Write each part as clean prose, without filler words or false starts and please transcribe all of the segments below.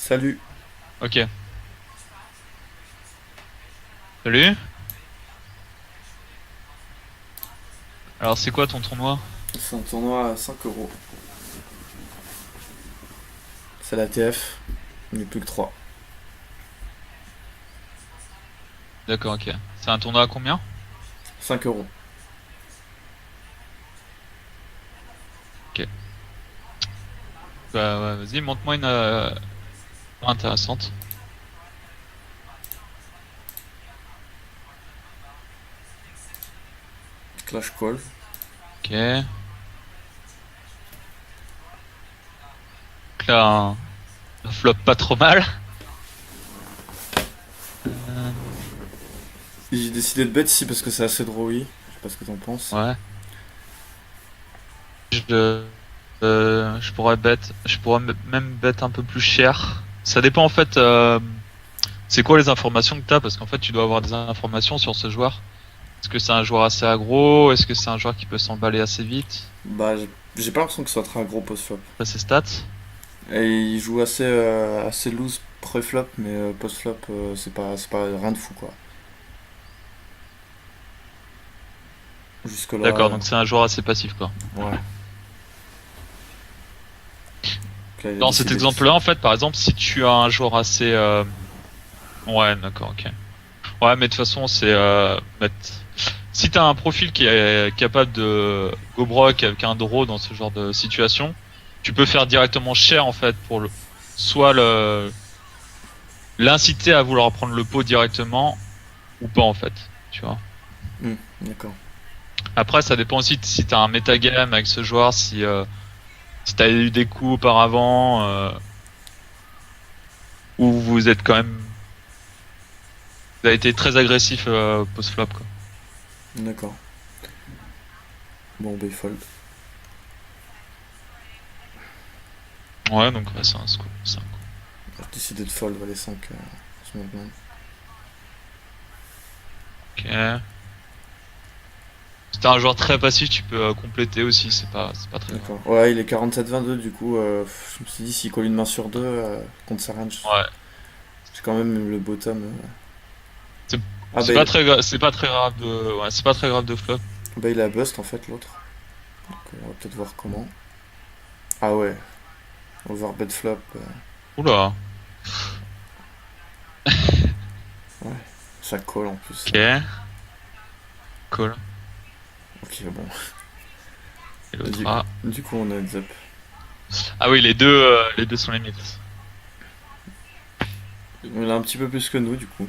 Salut. Ok. Salut. Alors c'est quoi ton tournoi? C'est un tournoi à 5 euros. C'est la TF. Il n'est plus que 3. D'accord, ok. C'est un tournoi à combien? 5 euros. Ok. Bah ouais, vas-y, montre-moi une intéressante. Clash Call. Ok. Donc là, un flop pas trop mal. Euh, J'ai décidé de bet ici parce que c'est assez drawy. Je sais pas ce que t'en penses. ouais. Je, je pourrais même bet un peu plus cher. Ça dépend en fait. C'est quoi les informations que t'as? Parce qu'en fait, tu dois avoir des informations sur ce joueur. Est-ce que c'est un joueur assez aggro? Est-ce que c'est un joueur qui peut s'emballer assez vite? Bah, j'ai pas l'impression que ce soit très gros post-flop. Après ses stats? Et il joue assez loose pré-flop, mais post-flop, c'est pas rien de fou quoi. Jusque-là, D'accord, donc c'est un joueur assez passif quoi. ouais. Donc là, il a Dans cet décidé de... exemple-là, en fait, par exemple, si tu as un joueur assez... Ouais, d'accord, ok. Ouais, mais de toute façon, c'est... Si t'as un profil qui est capable de go broke avec un draw dans ce genre de situation, tu peux faire directement cher, en fait, pour soit l'inciter à vouloir prendre le pot directement, ou pas, en fait. Tu vois. D'accord. Après, ça dépend aussi si t'as un metagame avec ce joueur, si t'as eu des coups auparavant, ou vous êtes quand même... Vous avez été très agressif post-flop, quoi. D'accord. Bon, bah, il fold. Ouais, donc ouais, c'est un scoop. C'est un coup. J'ai décidé de fold les 5 ce moment. Ok. Si t'es un joueur très passif, tu peux compléter aussi, c'est pas très grave. D'accord. Ouais, il est 47-22 du coup. Je me suis dit, s'il colle une main sur deux contre sa range, Ouais. c'est quand même le bottom. C'est Ah c'est bah, pas très c'est pas très grave c'est pas très grave de flop. bah, il a bust en fait l'autre. Donc on va peut-être voir comment. Ah ouais, overbet flop. Oula. Ouais, ça colle en plus. Ok. Cool. Ok, bon. Et l'autre Du, A. du coup, on a heads up. Ah oui, les deux sont limites. Il a un petit peu plus que nous du coup.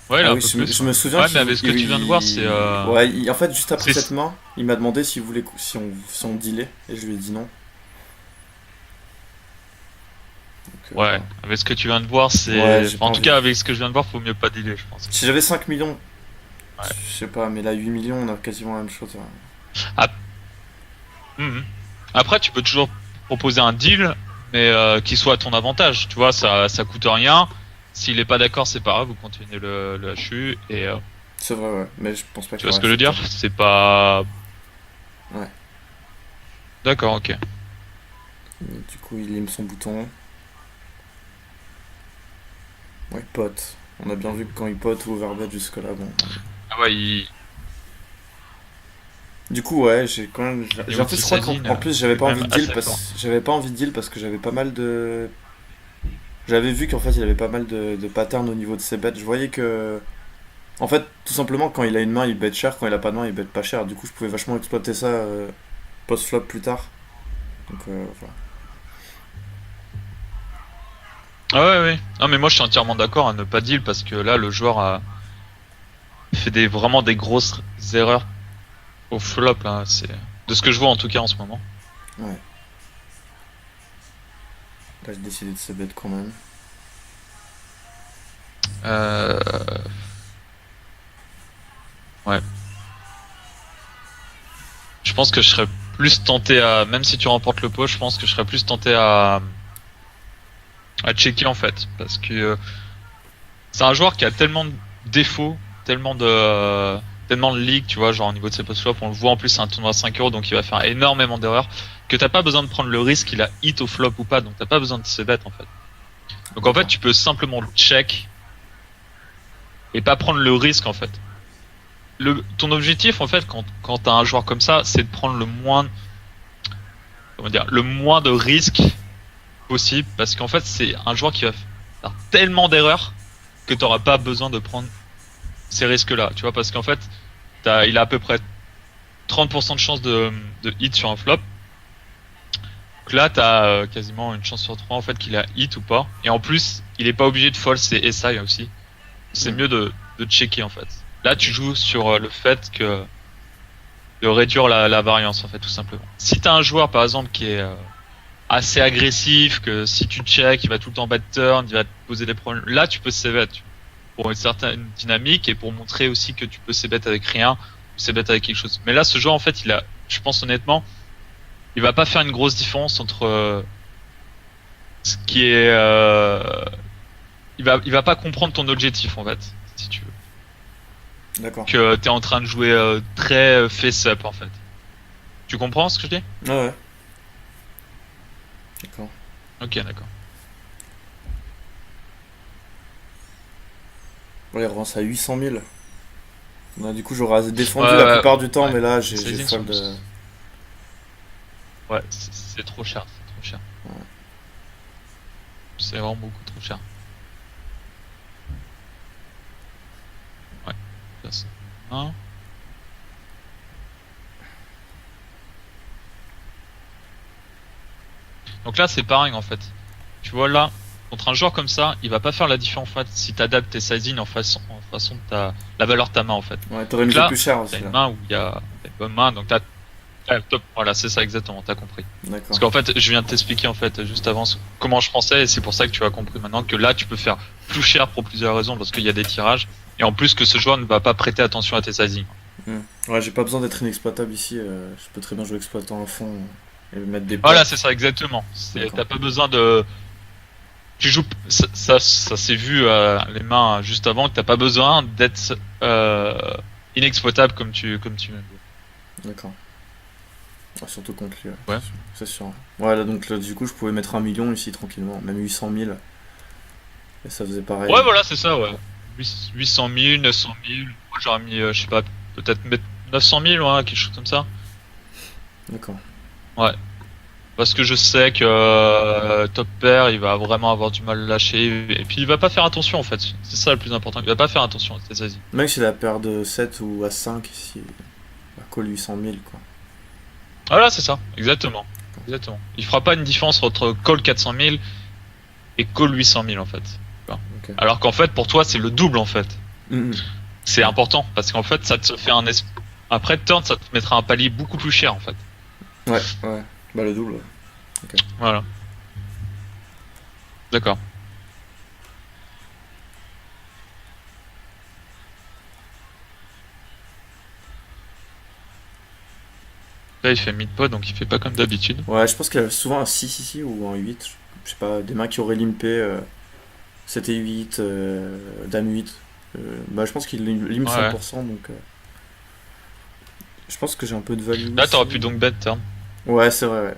Ouais, il Ah a un oui, peu je plus. me Ouais, souviens ouais, mais qu'il avec ce que tu viens de voir, ouais, en fait, juste après cette c'est main, il m'a demandé s'il voulait si on dealait et je lui ai dit non. Donc, ouais, avec ce que tu viens de voir, ouais, c'est j'ai enfin, pas en tout envie. cas avec ce que je viens de voir, faut mieux pas dealer, je pense. Si j'avais 5 millions, Ouais. je sais pas, mais là 8 millions, on a quasiment la même chose, hein. Ah, mhm. Après, tu peux toujours proposer un deal, mais qui soit à ton avantage. Tu vois, ça coûte rien. S'il est pas d'accord, c'est pas grave, vous continuez le HU et C'est vrai, ouais, mais je pense pas tu qu'il vois aurait ce que je veux accepté. dire? C'est pas... Ouais. D'accord, ok. Du coup, il aime son bouton. Ouais, pote. On a bien vu que quand il pote ou overbet jusque-là, bon. Ah ouais, Du coup, ouais, j'ai quand même. il En plus, je crois qu'en plus, j'avais est pas quand envie même de deal assez fort. parce j'avais pas envie de deal parce que j'avais pas mal de. J'avais vu qu'en fait, il avait pas mal de patterns au niveau de ses bêtes. Je voyais que. En fait, tout simplement, quand il a une main, il bet cher. Quand il a pas de main, il bet pas cher. Du coup, je pouvais vachement exploiter ça post-flop plus tard. Donc, voilà. Ah ouais, ouais. Non, mais moi je suis entièrement d'accord à ne pas deal parce que là, le joueur a fait vraiment des grosses erreurs au flop, là. C'est de ce que je vois en tout cas en ce moment. Ouais. Là, j'ai décidé de se bet quand même. Euh... Ouais. Je pense que je serais plus tenté à, même si tu remportes le pot, je pense que je serais plus tenté à checker en fait, parce que c'est un joueur qui a tellement de défauts, tellement de leaks, tu vois, genre au niveau de ses post-flop, on le voit en plus c'est un tournoi à 5 euros, donc il va faire énormément d'erreurs. que t'as pas besoin de prendre le risque qu'il a hit au flop ou pas, donc t'as pas besoin de se bet en fait. Donc en fait, tu peux simplement check et pas prendre le risque en fait. Ton objectif en fait, quand t'as un joueur comme ça, c'est de prendre le moins de risques possible, parce qu'en fait, c'est un joueur qui va faire tellement d'erreurs que t'auras pas besoin de prendre ces risques-là, tu vois, parce qu'en fait, il a à peu près 30% de chance de hit sur un flop. Donc là, t'as quasiment une chance sur 3 en fait qu'il a hit ou pas. Et en plus, il est pas obligé de fold ses SI aussi. C'est mieux de checker en fait. Là, tu joues sur le fait que de réduire la variance en fait, tout simplement. Si t'as un joueur par exemple qui est assez agressif, que si tu check, il va tout le temps bad turn, il va te poser des problèmes. Là, tu peux c-bet pour une certaine dynamique et pour montrer aussi que tu peux c-bet avec rien ou c-bet avec quelque chose. Mais là, ce joueur en fait, je pense honnêtement, il va pas faire une grosse différence entre ce qui est, il va pas comprendre ton objectif en fait, si tu veux. D'accord. Que t'es en train de jouer très face-up en fait. Tu comprends ce que je dis? Ouais. D'accord. Ok, d'accord. Ouais, il relance à 800 000. Ouais, du coup, j'aurais défendu la plupart du temps, mais là, j'ai fold. Ouais, c'est trop cher, c'est trop cher. Ouais. C'est vraiment beaucoup trop cher. Ouais, ça c'est un. Donc là, c'est pareil en fait. Tu vois là, contre un joueur comme ça, il va pas faire la différence en fait si t'adaptes tes sizing en façon de la valeur de ta main en fait. Ouais, t'aurais mis plus cher aussi. T'as une main où il y a une bonne main, donc t'as top. Voilà, c'est ça exactement, t'as compris. D'accord. Parce qu'en fait, je viens de t'expliquer en fait juste avant comment je pensais, et c'est pour ça que tu as compris maintenant que là, tu peux faire plus cher pour plusieurs raisons, parce qu'il y a des tirages, et en plus que ce joueur ne va pas prêter attention à tes sizing. Ouais, j'ai pas besoin d'être inexploitable ici. Je peux très bien jouer exploitant à fond et mettre des. Voilà, c'est ça exactement. T'as pas besoin de. Tu joues, ça s'est vu les mains juste avant, que t'as pas besoin d'être inexploitable comme tu m'aimes. D'accord. Ouais, surtout contre lui. Ouais. C'est sûr. Ouais, là, donc là, du coup, je pouvais mettre 1 million ici tranquillement, même 800 000. Et ça faisait pareil. Ouais, voilà, c'est ça, ouais. 800 000, 900 000. Moi, j'aurais mis, je sais pas, peut-être mettre 900 000, ouais, quelque chose comme ça. D'accord. Ouais. Parce que je sais que top pair, il va vraiment avoir du mal à lâcher. Et puis il va pas faire attention en fait. C'est ça le plus important. Il va pas faire attention à ses Asie. Même si la paire de 7 ou à 5 ici, il va call 800 000 quoi. Voilà, c'est ça. Exactement. Exactement. Il fera pas une différence entre call 400 000 et call 800 000 en fait. Okay. Alors qu'en fait, pour toi, c'est le double en fait. C'est important parce qu'en fait, ça te fait après turn, ça te mettra un palier beaucoup plus cher en fait. Ouais. Bah le double. Okay. Voilà. D'accord. Là, il fait mid-pot, donc il fait pas comme d'habitude. Ouais, je pense qu'il a souvent un 6 ici ou un 8. Je sais pas, des mains qui auraient limpé 7 et 8, dame 8. Bah, je pense qu'il limpe 100%, donc. Je pense que j'ai un peu de value. Là, t'aurais pu donc bet turn. Ouais, c'est vrai, ouais.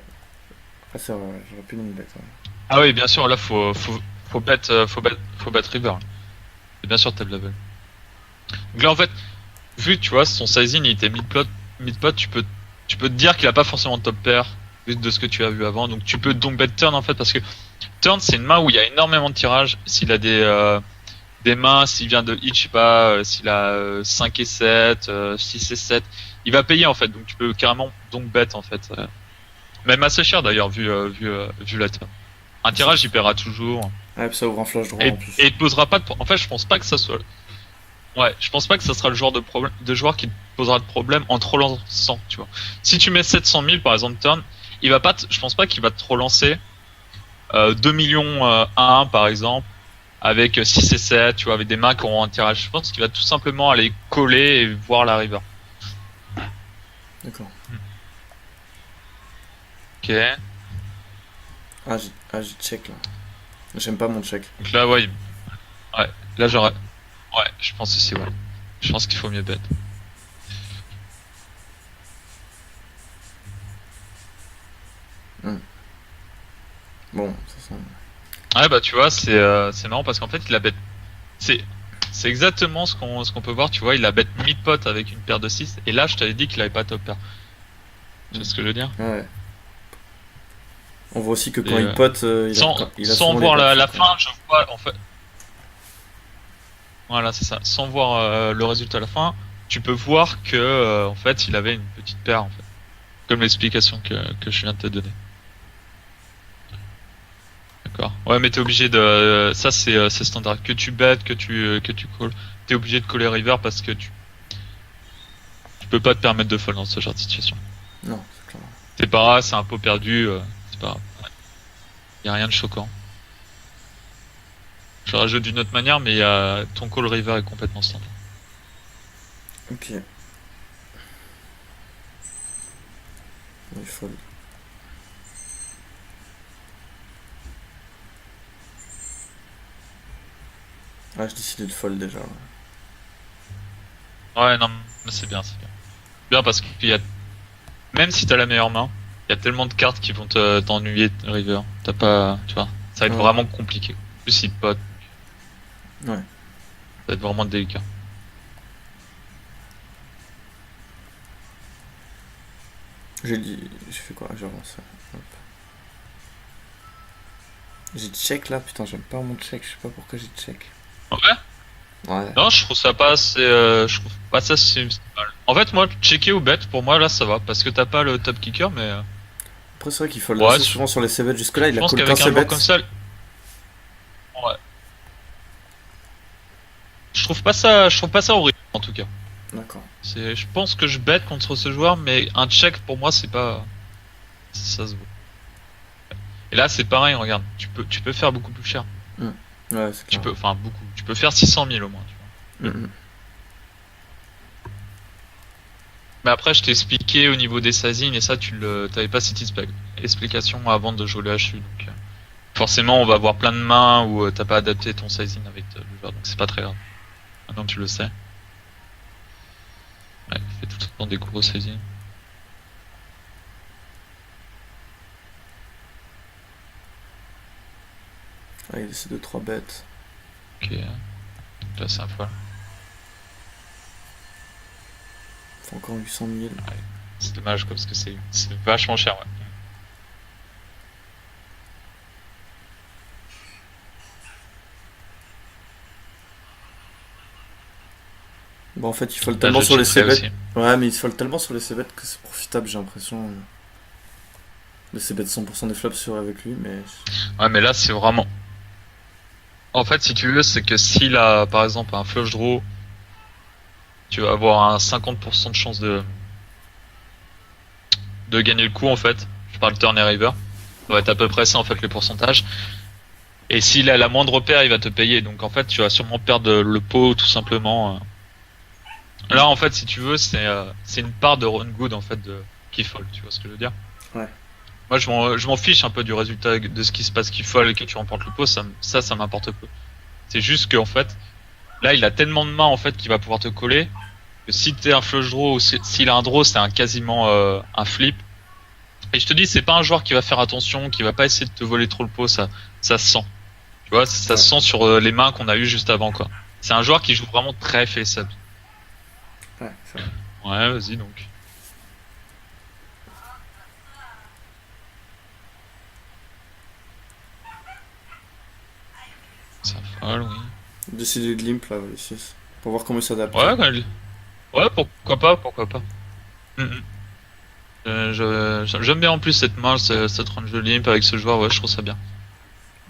Ah, c'est vrai, j'aurais pu donc bet. Ouais. Ah oui, bien sûr, là, faut bet river. Et bien sûr, table level. Donc là, en fait, vu que tu vois, son sizing, il était mid-pot, tu peux te dire qu'il a pas forcément de top pair, vu de ce que tu as vu avant. Donc tu peux donc bet turn, en fait, parce que turn, c'est une main où il y a énormément de tirages. S'il a des mains, s'il vient de hit, je sais pas, s'il a 5 et 7, 6 et 7, il va payer, en fait. Donc tu peux carrément donc bet, en fait. Même assez cher, d'ailleurs, vu la turn. Un tirage, il paiera toujours. Ouais, puis ça ouvre un flush droit et, en plus. Et il te posera pas de... En fait, je pense pas que ça soit... Ouais, je pense pas que ça sera le genre de joueur qui te posera de problème en te relançant, tu vois. Si tu mets 700 000 par exemple turn, il va pas je pense pas qu'il va te relancer 2 millions à 1 par exemple, avec 6 et 7, tu vois, avec des mains qui auront un tirage. Je pense qu'il va tout simplement aller coller et voir la river. D'accord. Ok. Ah, j'ai check là. J'aime pas mon check. Donc là, ouais. Ouais, là j'aurais... Ouais, je pense aussi, ouais. Je pense qu'il faut mieux bet. Ouais, bah tu vois, c'est marrant parce qu'en fait, il a bet. C'est c'est exactement ce qu'on peut voir, tu vois, il a bet mid-pot avec une paire de 6 et là, je t'avais dit qu'il avait pas top pair. Tu vois ce que je veux dire? Ouais. On voit aussi que Et, quand il pote, il a sans souvent les voir bonnes la filles, quoi. fin, je vois, en fait, voilà, c'est ça. Sans voir le résultat à la fin, tu peux voir que, en fait, il avait une petite paire, en fait. Comme l'explication que je viens de te donner. D'accord. Ouais, mais t'es obligé de, ça c'est standard. Que tu bet, que tu call. T'es obligé de caller river parce que tu peux pas te permettre de fold dans ce genre de situation. Non, c'est clair. C'est pas grave, c'est un pot perdu, c'est pas grave. Y a rien de choquant. Je rajoute d'une autre manière, mais ton call river est complètement standard. Ok. Il fold. Ah, je décidé de fold déjà. Ouais. Ouais, non, mais c'est bien, c'est bien. Bien parce qu'il y a, même si t'as la meilleure main, il y a tellement de cartes qui vont t'ennuyer river. T'as pas, tu vois, ça va être Ouais. vraiment compliqué. En plus, il pot, Ouais. ça va être vraiment délicat. J'ai fait quoi? J'ai avancé. Hop. J'ai check là, putain, j'aime pas mon check, je sais pas pourquoi j'ai check. Ouais. Ouais. Non, je trouve ça pas assez, je trouve pas ça si mal. En fait, moi, checker ou bet, pour moi, là, ça va, parce que t'as pas le top kicker, mais, Après, c'est vrai qu'il fold ouais, assez souvent sur les c-bet. Jusque-là, il je a pense call qu'un qu'avec un joueur c-bet. comme ça, ouais. Je trouve pas ça horrible, en tout cas. D'accord. Je pense que je bet contre ce joueur, mais un check, pour moi, c'est pas, ça se vaut. Et là, c'est pareil, regarde, tu peux faire beaucoup plus cher. Ouais, c'est clair. Enfin, beaucoup. Tu peux faire 600 000 au moins, tu vois. Mm, mm. Mais après, je t'ai expliqué au niveau des sizing, et ça, t'avais pas cette explication avant de jouer le HU, donc, forcément, on va avoir plein de mains où t'as pas adapté ton sizing avec le joueur, donc c'est pas très grave. Maintenant, tu le sais. Ouais, il fait tout le temps des gros sizing. Ah, il essaie de 3 bêtes. Ok. Donc là, c'est un foil. Faut encore 800 000. C'est dommage, quoi, parce que c'est vachement cher, ouais. Bon, en fait, il fold Là, tellement je sur les checkerai c-bet. aussi. Ouais, mais il fold tellement sur les c-bet que c'est profitable, j'ai l'impression. Les c-bet 100% des flops sur avec lui, mais. Ouais, mais là, c'est vraiment. En fait, si tu veux, c'est que s'il a, par exemple, un flush draw, tu vas avoir un 50% de chance de gagner le coup, en fait. Je parle turn et river. Ça va être à peu près ça, en fait, les pourcentages. Et s'il a la moindre paire, il va te payer. Donc, en fait, tu vas sûrement perdre le pot, tout simplement. Là, en fait, si tu veux, c'est une part de run good, en fait, qui fold. Tu vois ce que je veux dire? Ouais. Moi, je m'en fiche un peu du résultat de ce qui se passe qui fold et que tu remportes le pot. Ça m'importe peu. C'est juste qu'en fait, là, il a tellement de mains, en fait, qu'il va pouvoir te coller. Que si t'es un flush draw ou s'il a un draw, c'est quasiment un flip. Et je te dis, c'est pas un joueur qui va faire attention, qui va pas essayer de te voler trop le pot, ça se sent. Tu vois, ça se sent sur les mains qu'on a eues juste avant, quoi. C'est un joueur qui joue vraiment très face-up. Ouais, c'est vrai. Ouais, vas-y donc. Ça folle, oui. Décider de limp là, les 6. Pour voir comment il s'adapte. Ouais, ouais, pourquoi pas, pourquoi pas. Mhm. J'aime bien en plus cette main, cette range de limp avec ce joueur, ouais, je trouve ça bien.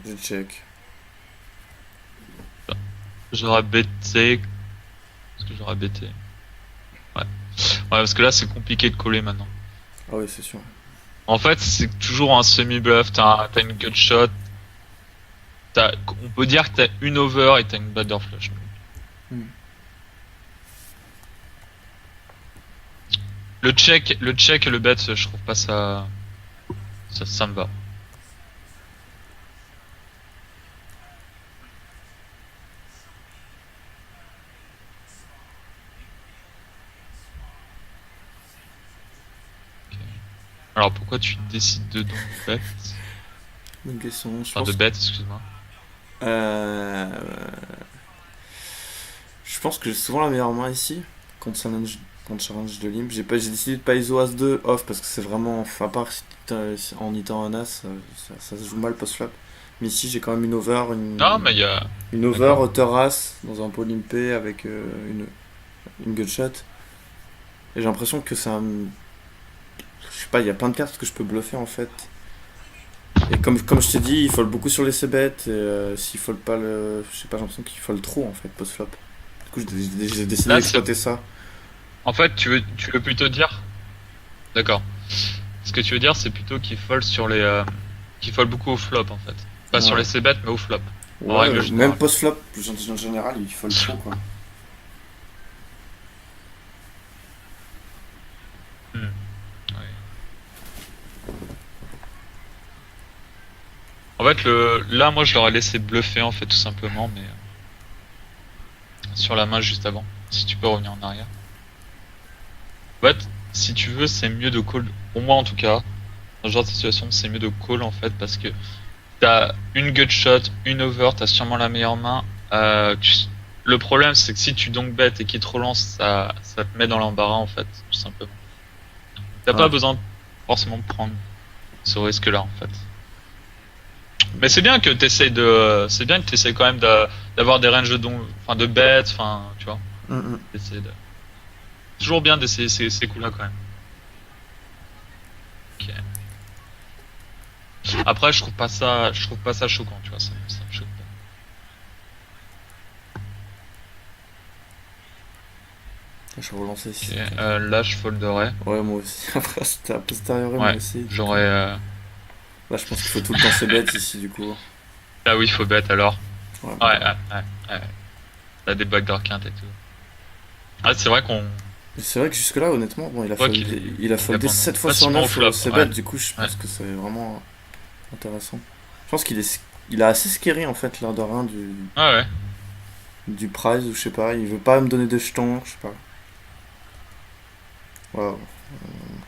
Je check. J'aurais bêté. Est-ce que j'aurais bêté? Ouais. Ouais, parce que là, c'est compliqué de coller maintenant. Ah oui, c'est sûr. En fait, c'est toujours un semi-bluff, t'as une gut shot. On peut dire que t'as une over et t'as une batter flush. Hmm. Le check et le bet, je trouve pas ça me va. Ok. Alors pourquoi tu décides de donc bet? Bonne question. Je Enfin pense de bet, excuse-moi. Euh, je pense que j'ai souvent la meilleure main ici contre challenge de limp. J'ai décidé de pas ISO As-2 off parce que c'est vraiment. Enfin, à part en étant un As, ça se joue mal post-flop. Mais ici j'ai quand même une over, Non, mais il y a. une over D'accord. hauteur As dans un pot limpé avec une gutshot. Et j'ai l'impression que ça. Je sais pas, il y a plein de cartes que je peux bluffer en fait. Et comme je t'ai dit, il fold beaucoup sur les c-bet. Et s'il fold pas le. Je sais pas, j'ai l'impression qu'il fold trop en fait post-flop. Du coup, j'ai décidé Là, c'est. d'exploiter ça. En fait, tu veux plutôt dire. D'accord. Ce que tu veux dire, c'est plutôt qu'il fold sur les. Qu'il fold beaucoup au flop, en fait. Pas sur Ouais. les c-bet, mais au flop. En Ouais, règle même générale. post-flop, en général, il fold trop quoi. Hmm. Ouais. En fait, là, moi, je l'aurais laissé bluffer, en fait, tout simplement, mais sur la main juste avant. Si tu peux revenir en arrière. En fait, si tu veux, c'est mieux de call. Pour moi, en tout cas, dans ce genre de situation, c'est mieux de call, en fait, parce que t'as une gut shot, une over, t'as sûrement la meilleure main. Le problème, c'est que si tu donc bet et qu'il te relance, ça te met dans l'embarras, en fait, tout simplement. T'as pas Ouais. besoin forcément de prendre ce risque-là, en fait. Mais c'est bien que c'est bien que t'essayes quand même d'avoir des ranges enfin de bêtes, enfin, tu vois. Mm, mm. D'essayer de- C'est toujours bien d'essayer ces coups-là quand même. Ok. Après, je trouve pas ça choquant, tu vois. Ça me choque Je vais relancer pas. ici. Ok. Là, je folderais. Ouais, moi aussi. Après, c'était a posteriori, moi Ouais. aussi. Du coup. J'aurais. Là, je pense qu'il faut tout le temps c bet ici, du coup. Là, oui, il faut bet alors. Ouais, Ouais, bah. ouais. T'as des backdoor quintes et tout. Ah, c'est vrai qu'on Mais c'est vrai que jusque-là, honnêtement, bon, voit qu'il est il a qu'il foldé abandonne 7 fois sur facilement au 9 flop. c bet, Ouais. du coup, je Ouais. pense que c'est vraiment intéressant. Je pense il a assez scary en fait, l'air de rien, Ah ouais. du prize, ou je sais pas. Il veut pas me donner des jetons, je sais pas. Waouh.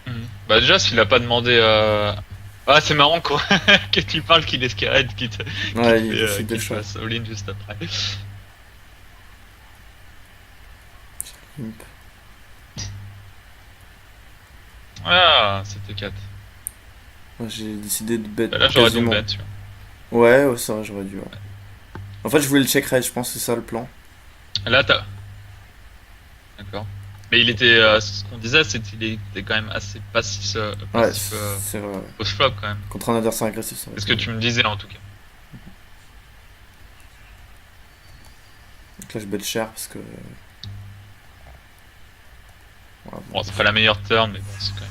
Mhm. Bah déjà, s'il a pas demandé. Ah, c'est marrant quoi. Que tu parles qu'il est scared, Ouais, il décide de qu'il short. fasse all-in juste après. Imp. Ah, c'était 4. Ouais, j'ai décidé de bet Bah là, j'aurais donc quasiment. bet, tu vois. Ouais, ouais, ça, j'aurais dû. Ouais. En fait, je voulais le check raise, je pense que c'est ça le plan. Là, t'as. D'accord. Mais il était. Ce qu'on disait, c'est qu'il était quand même assez passif, Ouais, passif c'est vrai. Ouais. post-flop quand même. Contre un adversaire agressif, ça aurait C'est ce été que mieux. tu me disais en tout cas. Donc là, je bet cher parce que. Ouais, bon. Bon, c'est pas la meilleure turn, mais bon, c'est quand même.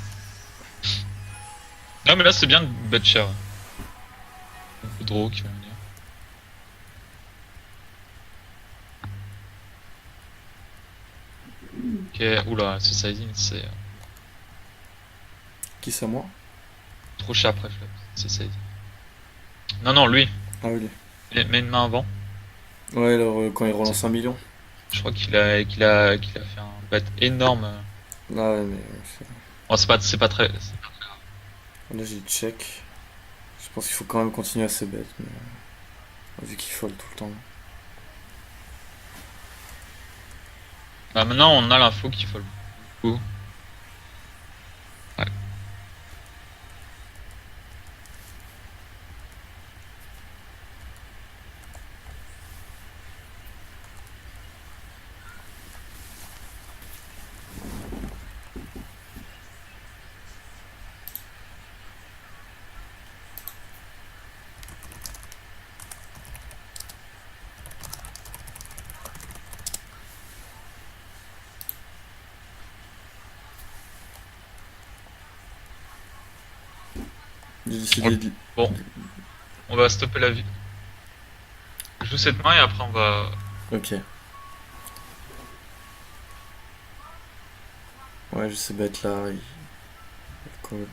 Non, mais là, c'est bien de bet cher. Beaucoup de draws qui vont venir. Ok, oula, ce sizing, c'est Qui c'est moi? trop cher après flop. Ce sizing. Non, non, lui. Ah oui. Mets une main avant. Ouais, alors quand il C'est- relance 1 million. Je crois qu'il a fait un bet énorme. Ah ouais, mais. Bon, c'est pas très. Là, j'ai check. Je pense qu'il faut quand même continuer à se bet, mais. Vu qu'il fold tout le temps. Bah, maintenant, on a l'info qu'il faut le coup. Ouais. J'ai décidé de. Bon, on va stopper la vie. Je joue cette main et après on va. Ok. Ouais, je sais bet là. Cool.